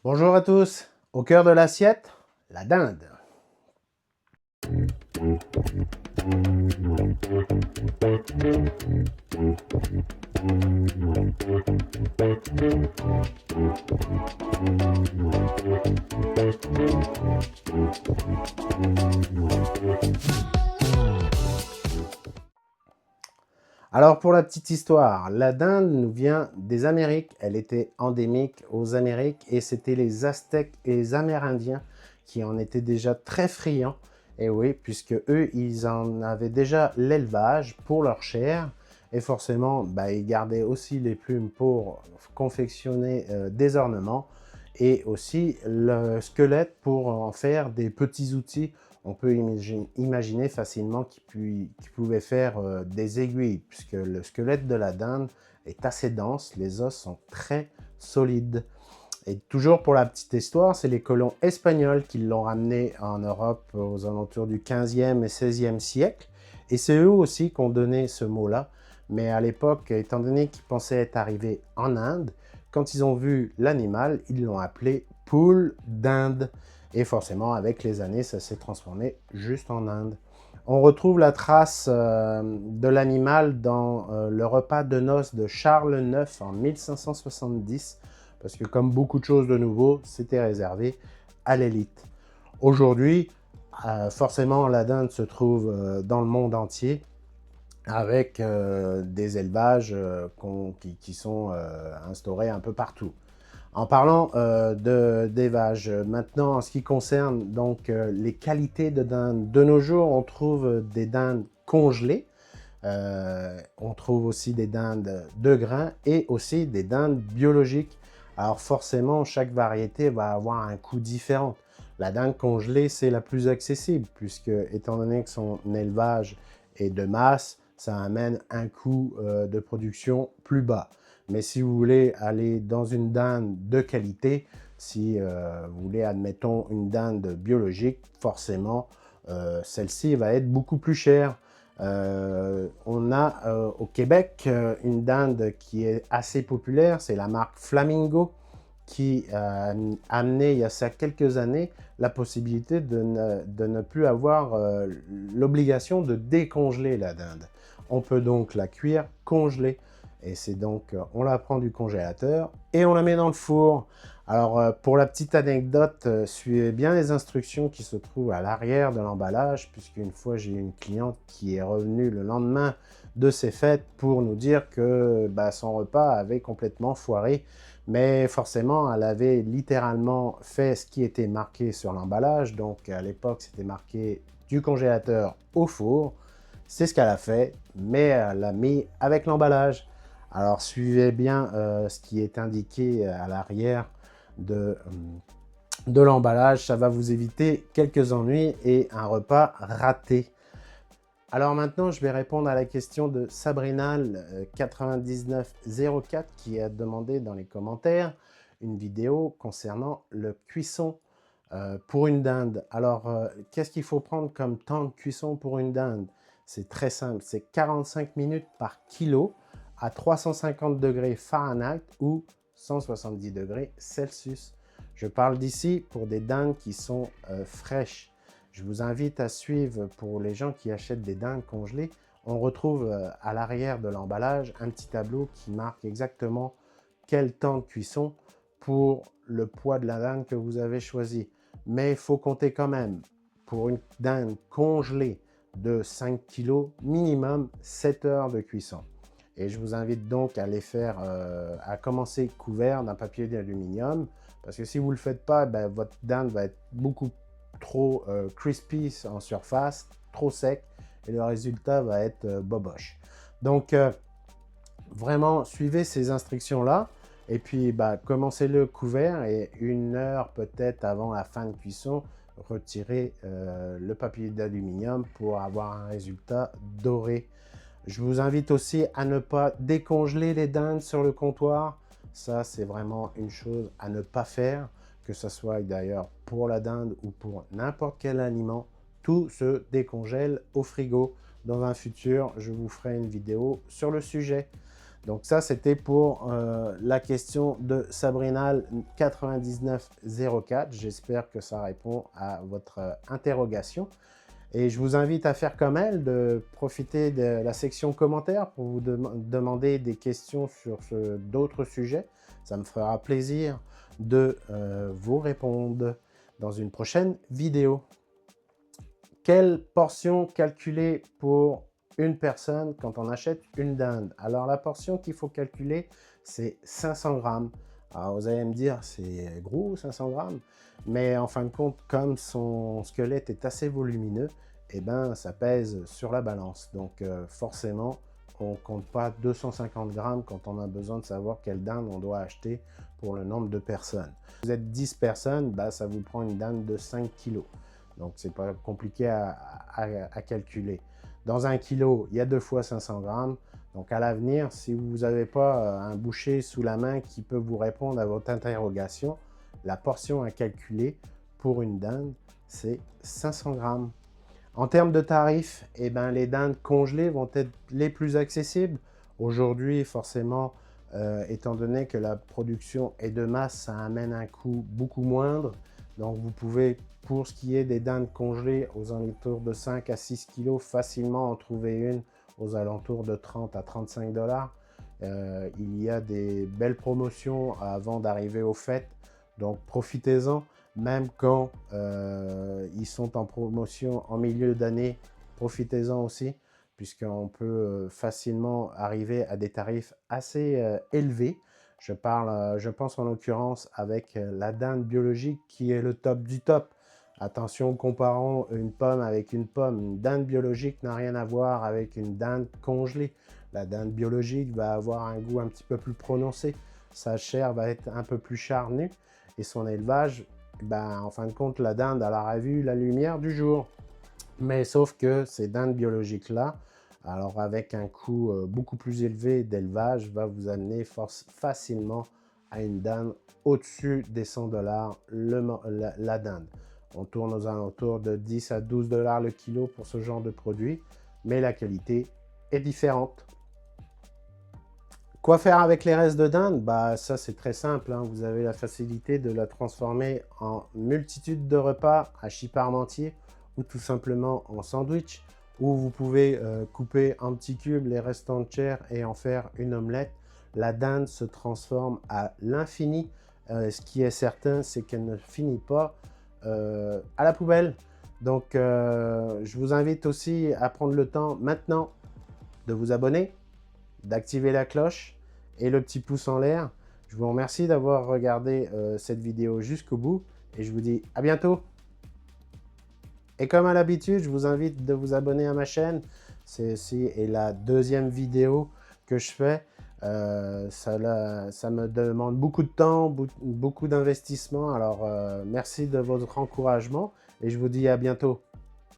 Bonjour à tous. Au cœur de l'assiette, la dinde. Alors pour la petite histoire, la dinde nous vient des Amériques. Elle était endémique aux Amériques et c'était les Aztèques et les Amérindiens qui en étaient déjà très friands. Et oui, puisque eux, ils en avaient déjà l'élevage pour leur chair. Et forcément, ils gardaient aussi les plumes pour confectionner des ornements et aussi le squelette pour en faire des petits outils. On peut imaginer facilement qu'il pouvait faire des aiguilles, puisque le squelette de la dinde est assez dense, les os sont très solides. Et toujours pour la petite histoire, c'est les colons espagnols qui l'ont ramené en Europe aux alentours du 15e et 16e siècle. Et c'est eux aussi qui ont donné ce mot-là. Mais à l'époque, étant donné qu'ils pensaient être arrivés en Inde, quand ils ont vu l'animal, ils l'ont appelé poule d'Inde. Et forcément, avec les années, ça s'est transformé juste en Inde. On retrouve la trace de l'animal dans le repas de noces de Charles IX en 1570, parce que comme beaucoup de choses de nouveau, c'était réservé à l'élite. Aujourd'hui, forcément, la dinde se trouve dans le monde entier, avec des élevages qui sont instaurés un peu partout. En parlant d'élevage, maintenant en ce qui concerne donc les qualités de dinde, de nos jours on trouve des dindes congelées, on trouve aussi des dindes de grains et aussi des dindes biologiques. Alors forcément, chaque variété va avoir un coût différent. La dinde congelée, c'est la plus accessible puisque, étant donné que son élevage est de masse, ça amène un coût de production plus bas. Mais si vous voulez aller dans une dinde de qualité, si vous voulez, admettons, une dinde biologique, forcément, celle-ci va être beaucoup plus chère. On a au Québec une dinde qui est assez populaire, c'est la marque Flamingo, qui a amené il y a ça quelques années la possibilité de ne plus avoir l'obligation de décongeler la dinde. On peut donc la cuire congelée. Et c'est donc, on la prend du congélateur et on la met dans le four. Alors, pour la petite anecdote, suivez bien les instructions qui se trouvent à l'arrière de l'emballage, puisqu'une fois, j'ai eu une cliente qui est revenue le lendemain de ses fêtes pour nous dire que son repas avait complètement foiré. Mais forcément, elle avait littéralement fait ce qui était marqué sur l'emballage. Donc, à l'époque, c'était marqué du congélateur au four. C'est ce qu'elle a fait, mais elle l'a mis avec l'emballage. Alors, suivez bien ce qui est indiqué à l'arrière de l'emballage. Ça va vous éviter quelques ennuis et un repas raté. Alors maintenant, je vais répondre à la question de Sabrinal9904 qui a demandé dans les commentaires une vidéo concernant le cuisson pour une dinde. Alors, qu'est-ce qu'il faut prendre comme temps de cuisson pour une dinde? C'est très simple, c'est 45 minutes par kilo à 350 degrés Fahrenheit ou 170 degrés Celsius. Je parle d'ici pour des dindes qui sont fraîches. Je vous invite à suivre, pour les gens qui achètent des dindes congelées, on retrouve à l'arrière de l'emballage un petit tableau qui marque exactement quel temps de cuisson pour le poids de la dinde que vous avez choisi. Mais il faut compter quand même, pour une dinde congelée de 5 kg, minimum 7 heures de cuisson. Et je vous invite donc à les faire, à commencer couvert d'un papier d'aluminium, parce que si vous ne le faites pas, votre dinde va être beaucoup trop crispy en surface, trop sec, et le résultat va être boboche. Donc, vraiment, suivez ces instructions-là, et puis commencez-le couvert, et 1 heure peut-être avant la fin de cuisson, retirez le papier d'aluminium pour avoir un résultat doré. Je vous invite aussi à ne pas décongeler les dindes sur le comptoir. Ça, c'est vraiment une chose à ne pas faire, que ce soit d'ailleurs pour la dinde ou pour n'importe quel aliment. Tout se décongèle au frigo. Dans un futur, je vous ferai une vidéo sur le sujet. Donc ça, c'était pour la question de Sabrinal 9904. J'espère que ça répond à votre interrogation. Et je vous invite à faire comme elle, de profiter de la section commentaires pour vous demander des questions sur d'autres sujets. Ça me fera plaisir de vous répondre dans une prochaine vidéo. Quelle portion calculer pour une personne quand on achète une dinde? Alors la portion qu'il faut calculer, c'est 500 grammes. Alors vous allez me dire, c'est gros 500 grammes, mais en fin de compte, comme son squelette est assez volumineux, eh ben, ça pèse sur la balance. Donc forcément, on ne compte pas 250 grammes quand on a besoin de savoir quelle dinde on doit acheter pour le nombre de personnes. Si vous êtes 10 personnes, bah, ça vous prend une dinde de 5 kg. Donc, c'est pas compliqué à calculer. Dans 1 kg, il y a 2 fois 500 grammes. Donc, à l'avenir, si vous n'avez pas un boucher sous la main qui peut vous répondre à votre interrogation, la portion à calculer pour une dinde, c'est 500 grammes. En termes de tarifs, eh ben, les dindes congelées vont être les plus accessibles. Aujourd'hui, forcément, étant donné que la production est de masse, ça amène un coût beaucoup moindre. Donc, vous pouvez, pour ce qui est des dindes congelées, aux alentours de 5 à 6 kg, facilement en trouver une aux alentours de 30 à 35 $. Il y a des belles promotions avant d'arriver aux fêtes, donc profitez-en. Même quand ils sont en promotion en milieu d'année, profitez-en aussi, puisqu'on peut facilement arriver à des tarifs assez élevés. Je pense en l'occurrence avec la dinde biologique qui est le top du top. Attention, comparons une pomme avec une pomme. Une dinde biologique n'a rien à voir avec une dinde congelée. La dinde biologique va avoir un goût un petit peu plus prononcé. Sa chair va être un peu plus charnue et son élevage, ben, en fin de compte, la dinde elle aura vu la lumière du jour. Mais sauf que ces dindes biologiques-là, alors avec un coût beaucoup plus élevé d'élevage, va vous amener facilement à une dinde au-dessus des 100 $ la dinde. On tourne aux alentours de 10 à 12 $ le kilo pour ce genre de produit, mais la qualité est différente. Quoi faire avec les restes de dinde? Bah, ça, c'est très simple, hein. Vous avez la facilité de la transformer en multitude de repas, hachis parmentier ou tout simplement en sandwich, ou vous pouvez couper en petits cubes les restants de chair et en faire une omelette. La dinde se transforme à l'infini. Ce qui est certain, c'est qu'elle ne finit pas à la poubelle. Donc, je vous invite aussi à prendre le temps maintenant de vous abonner, d'activer la cloche et le petit pouce en l'air. Je vous remercie d'avoir regardé cette vidéo jusqu'au bout et je vous dis à bientôt. Et comme à l'habitude, je vous invite de vous abonner à ma chaîne. Ceci est la deuxième vidéo que je fais. Ça me demande beaucoup de temps, beaucoup d'investissement. Alors, merci de votre encouragement et je vous dis à bientôt.